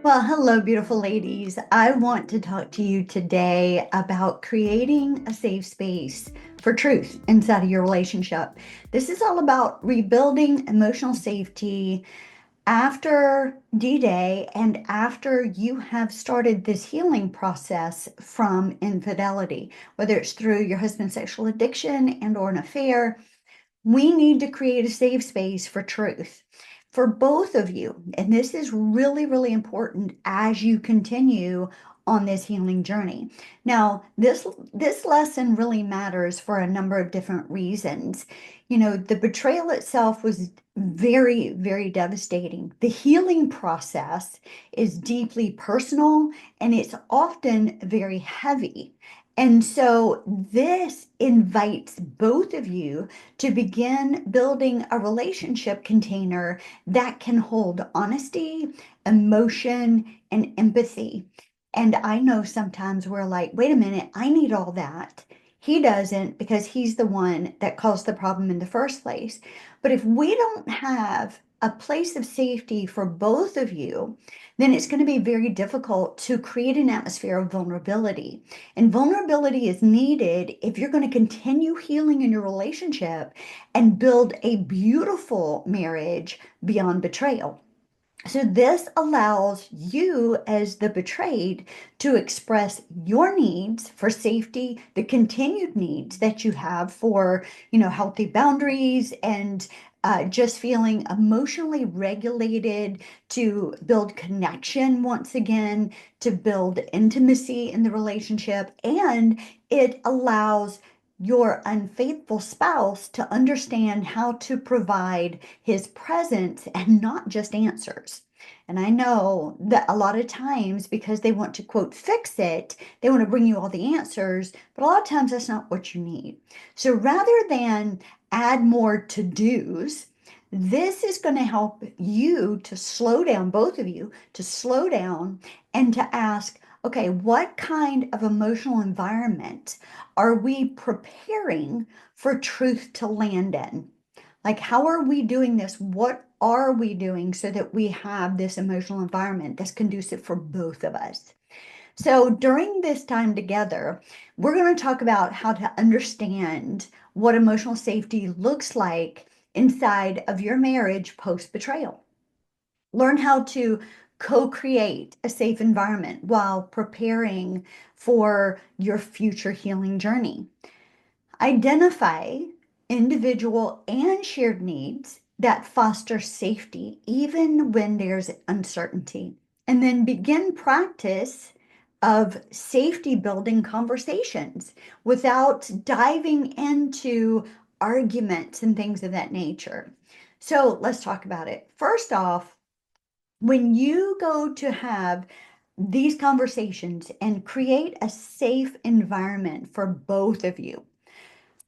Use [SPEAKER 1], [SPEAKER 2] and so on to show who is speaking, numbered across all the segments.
[SPEAKER 1] Well, hello, beautiful ladies. I want to talk to you today about creating a safe space for truth inside of your relationship. This is all about rebuilding emotional safety after D-Day and after you have started this healing process from infidelity, whether it's through your husband's sexual addiction and or an affair. We need to create a safe space for truth for both of you. And this is really, really important as you continue on this healing journey. Now, this lesson really matters for a number of different reasons. You know, the betrayal itself was very, very devastating. The healing process is deeply personal and it's often very heavy. And so this invites both of you to begin building a relationship container that can hold honesty, emotion, and empathy. And I know sometimes we're like, wait a minute, I need all that. He doesn't because he's the one that caused the problem in the first place. But if we don't have a place of safety for both of you, then it's going to be very difficult to create an atmosphere of vulnerability. And vulnerability is needed if you're going to continue healing in your relationship and build a beautiful marriage beyond betrayal. So this allows you as the betrayed to express your needs for safety, the continued needs that you have for, healthy boundaries and just feeling emotionally regulated to build connection once again, to build intimacy in the relationship. And it allows your unfaithful spouse to understand how to provide his presence and not just answers. And I know that a lot of times, because they want to quote fix it, they want to bring you all the answers, but a lot of times that's not what you need. So rather than add more to dos, this is going to help you to slow down, both of you, to slow down and to ask, okay, what kind of emotional environment are we preparing for truth to land in? Like, how are we doing this? What are we doing so that we have this emotional environment that's conducive for both of us? So, during this time together, we're going to talk about how to understand what emotional safety looks like inside of your marriage post betrayal. Learn how to co create a safe environment while preparing for your future healing journey. Identify individual and shared needs that foster safety even when there's uncertainty. And then begin practice of safety building conversations without diving into arguments and things of that nature. So let's talk about it. First off, when you go to have these conversations and create a safe environment for both of you,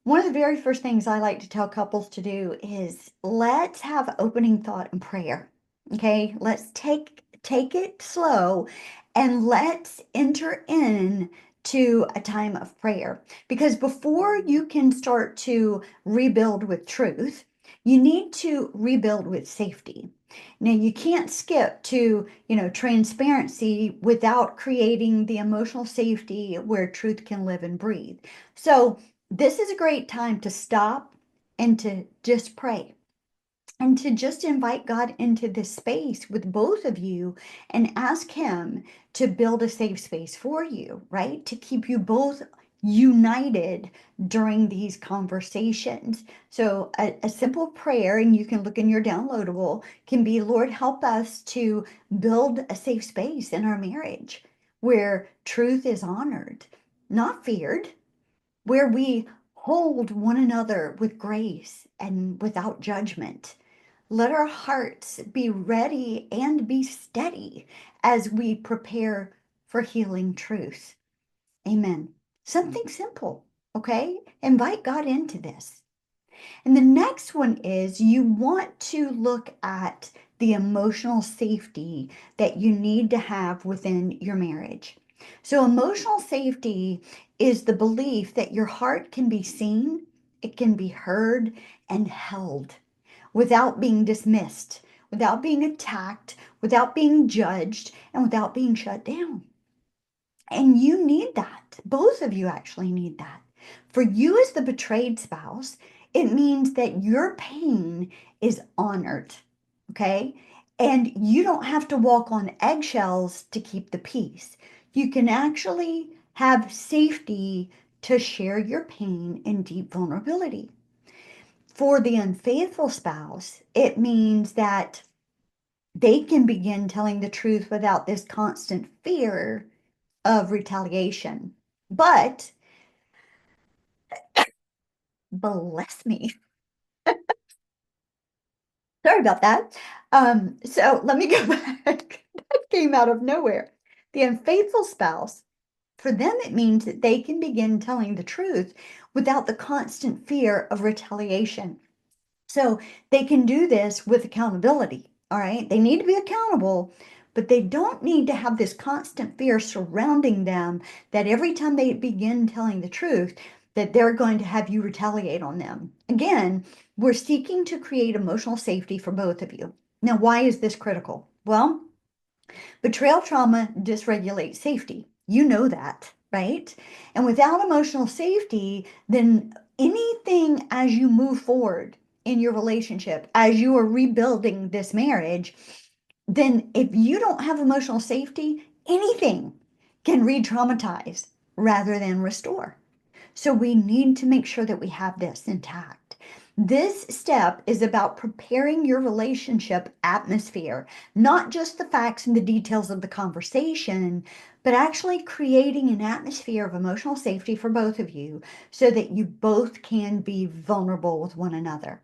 [SPEAKER 1] one of the very first things I like to tell couples to do is let's have opening thought and prayer. Okay? Let's take it slow and let's enter in to a time of prayer. Because before you can start to rebuild with truth, you need to rebuild with safety. Now you can't skip to, transparency without creating the emotional safety where truth can live and breathe. So this is a great time to stop and to just pray and to just invite God into this space with both of you and ask Him to build a safe space for you, right? To keep you both united during these conversations. So, a simple prayer, and you can look in your downloadable, can be, Lord, help us to build a safe space in our marriage where truth is honored, not feared, where we hold one another with grace and without judgment. Let our hearts be ready and be steady as we prepare for healing truth. Amen. Something simple, okay? Invite God into this. And the next one is you want to look at the emotional safety that you need to have within your marriage. So, emotional safety is the belief that your heart can be seen, it can be heard and held without being dismissed, without being attacked, without being judged, and without being shut down. And you need that. Both of you actually need that. For you, as the betrayed spouse, it means that your pain is honored, okay? And you don't have to walk on eggshells to keep the peace. You can actually have safety to share your pain in deep vulnerability. For the unfaithful spouse, it means that they can begin telling the truth without this constant fear of retaliation. But bless me. Sorry about that. So let me go back. That came out of nowhere. The unfaithful spouse, for them, it means that they can begin telling the truth without the constant fear of retaliation. So they can do this with accountability. All right. They need to be accountable, but they don't need to have this constant fear surrounding them that every time they begin telling the truth, that they're going to have you retaliate on them. Again, we're seeking to create emotional safety for both of you. Now, why is this critical? Well, betrayal trauma dysregulates safety. You know that, right? And without emotional safety, then anything as you move forward in your relationship, as you are rebuilding this marriage, then if you don't have emotional safety, anything can re traumatize rather than restore. So we need to make sure that we have this intact. This step is about preparing your relationship atmosphere, not just the facts and the details of the conversation, but actually creating an atmosphere of emotional safety for both of you so that you both can be vulnerable with one another.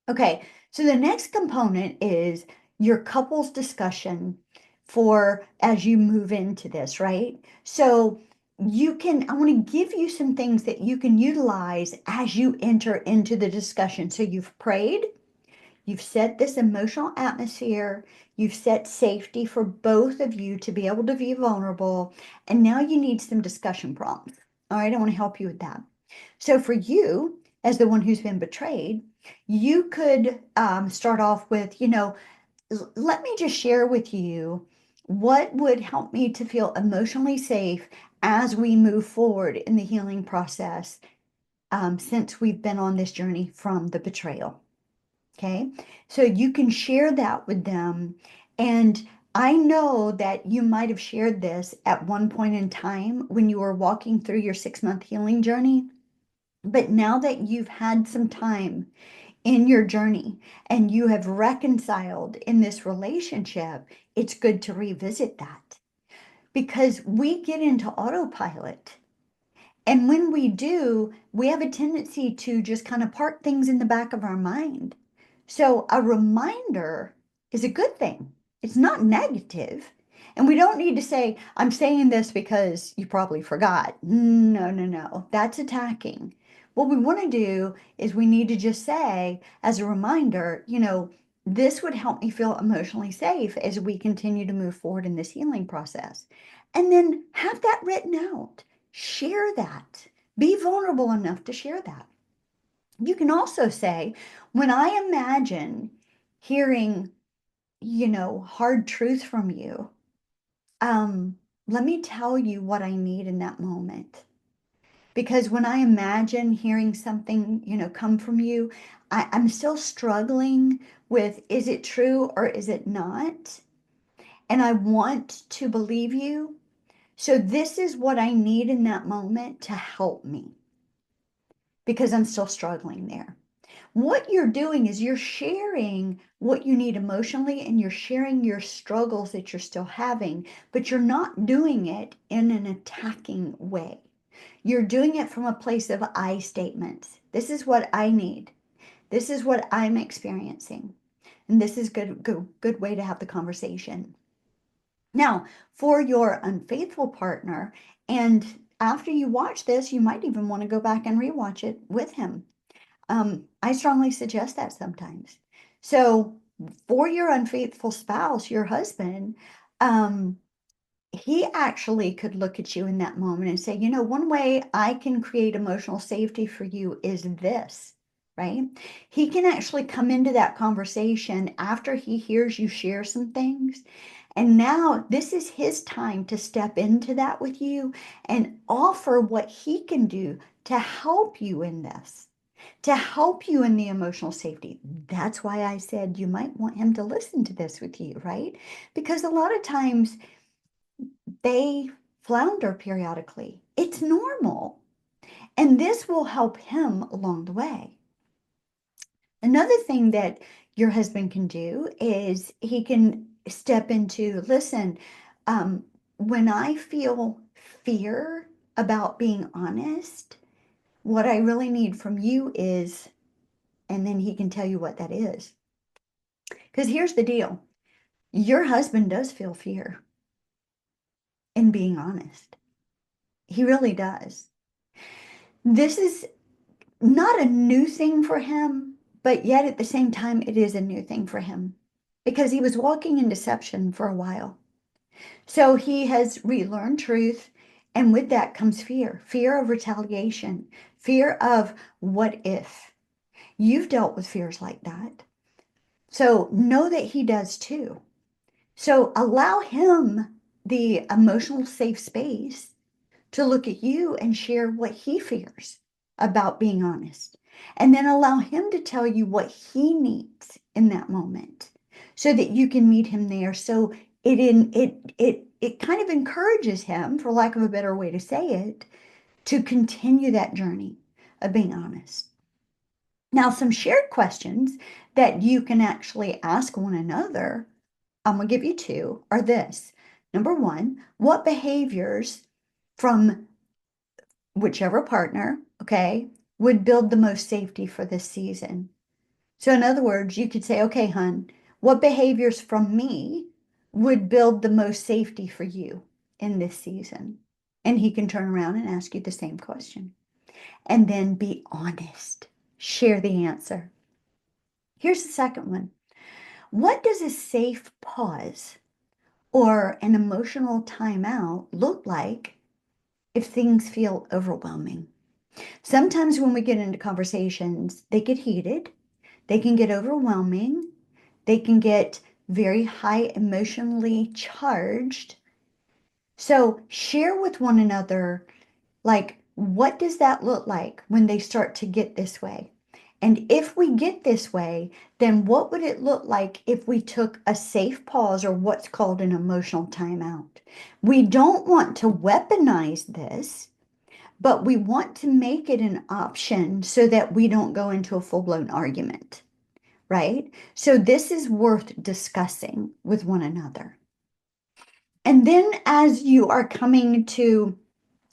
[SPEAKER 1] Okay, so the next component is your couple's discussion for as you move into this, right? So I want to give you some things that you can utilize as you enter into the discussion. So you've prayed, you've set this emotional atmosphere, you've set safety for both of you to be able to be vulnerable, and now you need some discussion prompts. All right, I want to help you with that. So for you, as the one who's been betrayed, you could start off with, let me just share with you what would help me to feel emotionally safe as we move forward in the healing process since we've been on this journey from the betrayal. Okay, so you can share that with them. And I know that you might have shared this at one point in time when you were walking through your 6-month healing journey. But now that you've had some time in your journey and you have reconciled in this relationship, it's good to revisit that because we get into autopilot. And when we do, we have a tendency to just kind of park things in the back of our mind. So a reminder is a good thing. It's not negative. And we don't need to say, I'm saying this because you probably forgot. No, no, no. That's attacking. What we want to do is we need to just say, as a reminder, this would help me feel emotionally safe as we continue to move forward in this healing process. And then have that written out. Share that. Be vulnerable enough to share that. You can also say, when I imagine hearing, hard truth from you, let me tell you what I need in that moment. Because when I imagine hearing something, come from you, I'm still struggling with, is it true or is it not? And I want to believe you. So this is what I need in that moment to help me because I'm still struggling there. What you're doing is you're sharing what you need emotionally and you're sharing your struggles that you're still having, but you're not doing it in an attacking way. You're doing it from a place of I statements. This is what I need. This is what I'm experiencing. And this is good way to have the conversation. Now, for your unfaithful partner, and after you watch this, you might even want to go back and rewatch it with him. I strongly suggest that sometimes. So, for your unfaithful spouse, your husband, um, he actually could look at you in that moment and say, one way I can create emotional safety for you is this. right? He can actually come into that conversation after he hears you share some things. And now this is his time to step into that with you and offer what he can do to help you in this, to help you in the emotional safety. That's why I said you might want him to listen to this with you, right? Because a lot of times they flounder periodically. It's normal. And this will help him along the way. Another thing that your husband can do is he can step into, listen, um, when I feel fear about being honest, what I really need from you is, and then he can tell you what that is. Because here's the deal, your husband does feel fear in being honest. He really does. This is not a new thing for him, but yet at the same time, it is a new thing for him because he was walking in deception for a while. So he has relearned truth. And with that comes fear, fear of retaliation, fear of what if. You've dealt with fears like that. So know that he does too. So allow him the emotional safe space to look at you and share what he fears about being honest. And then allow him to tell you what he needs in that moment so that you can meet him there. So it kind of encourages him, for lack of a better way to say it, to continue that journey of being honest. Now, some shared questions that you can actually ask one another, I'm going to give you two, are this. Number one, what behaviors from whichever partner, okay, would build the most safety for this season? So, in other words, you could say, okay, hun, what behaviors from me would build the most safety for you in this season? And he can turn around and ask you the same question. And then be honest, share the answer. Here's the second one. What does a safe pause or an emotional timeout look like if things feel overwhelming? Sometimes when we get into conversations, they get heated, they can get overwhelming, they can get very high emotionally charged. So share with one another, like, what does that look like when they start to get this way? And if we get this way, then what would it look like if we took a safe pause or what's called an emotional timeout? We don't want to weaponize this, but we want to make it an option so that we don't go into a full-blown argument, right? So this is worth discussing with one another. And then as you are coming to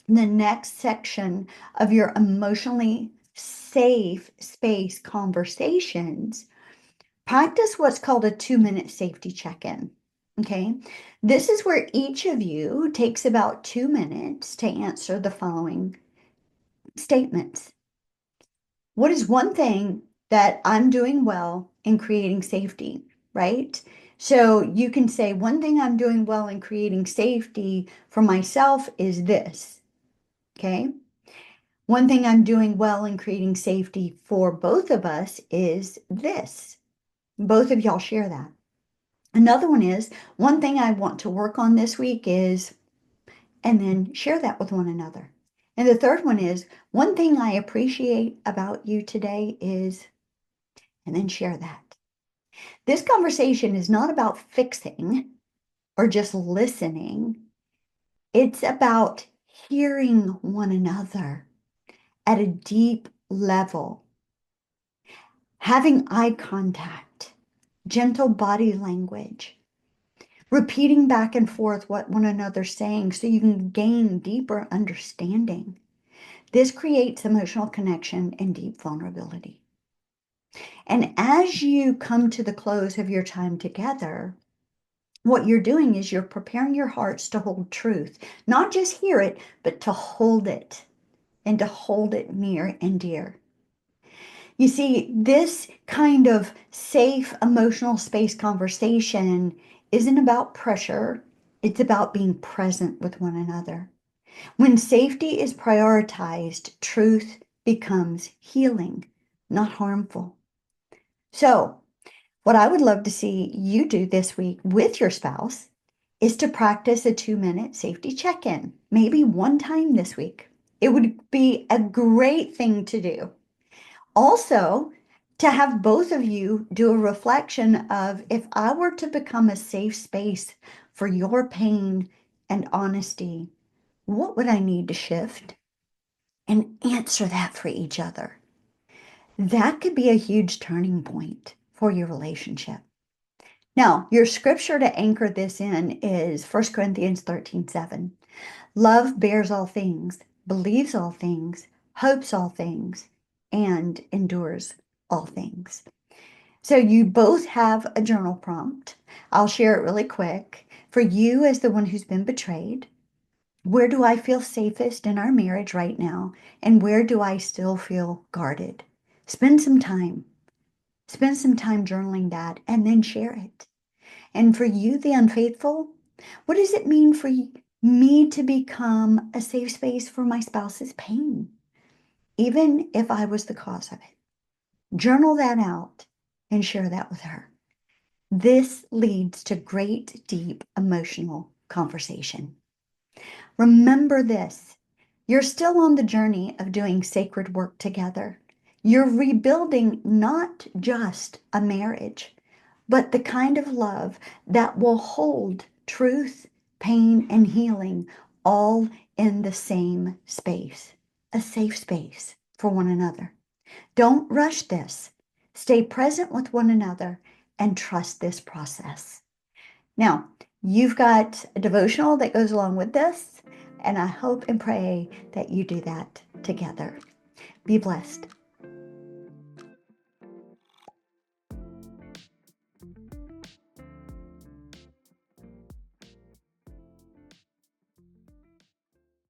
[SPEAKER 1] the next section of your emotionally safe space conversations, practice what's called a 2-minute safety check-in. Okay, this is where each of you takes about 2 minutes to answer the following statements. What is one thing that I'm doing well in creating safety, right? So you can say, one thing I'm doing well in creating safety for myself is this, okay? One thing I'm doing well in creating safety for both of us is this. Both of y'all share that. Another one is, one thing I want to work on this week is, and then share that with one another. And the third one is, one thing I appreciate about you today is, and then share that. This conversation is not about fixing or just listening. It's about hearing one another at a deep level, having eye contact, gentle body language, repeating back and forth what one another's saying so you can gain deeper understanding. This creates emotional connection and deep vulnerability. And as you come to the close of your time together, what you're doing is you're preparing your hearts to hold truth, not just hear it, but to hold it and to hold it near and dear. You see, this kind of safe emotional space conversation isn't about pressure. It's about being present with one another. When safety is prioritized, truth becomes healing. not harmful. So, what I would love to see you do this week with your spouse is to practice a 2-minute safety check in, maybe one time this week. It would be a great thing to do. Also, to have both of you do a reflection of if I were to become a safe space for your pain and honesty, what would I need to shift? And answer that for each other. That could be a huge turning point for your relationship. Now, your scripture to anchor this in is 1 Corinthians 13:7. Love bears all things, believes all things, hopes all things, and endures all things. So you both have a journal prompt. I'll share it really quick. For you, as the one who's been betrayed, where do I feel safest in our marriage right now? And where do I still feel guarded? Spend some time. Spend some time journaling that and then share it. And for you, the unfaithful, what does it mean for me to become a safe space for my spouse's pain, even if I was the cause of it? Journal that out and share that with her. This leads to great, deep emotional conversation. Remember this, you're still on the journey of doing sacred work together. You're rebuilding not just a marriage, but the kind of love that will hold truth, pain, and healing all in the same space, a safe space for one another. Don't rush this. Stay present with one another and trust this process. Now, you've got a devotional that goes along with this, and I hope and pray that you do that together. Be blessed.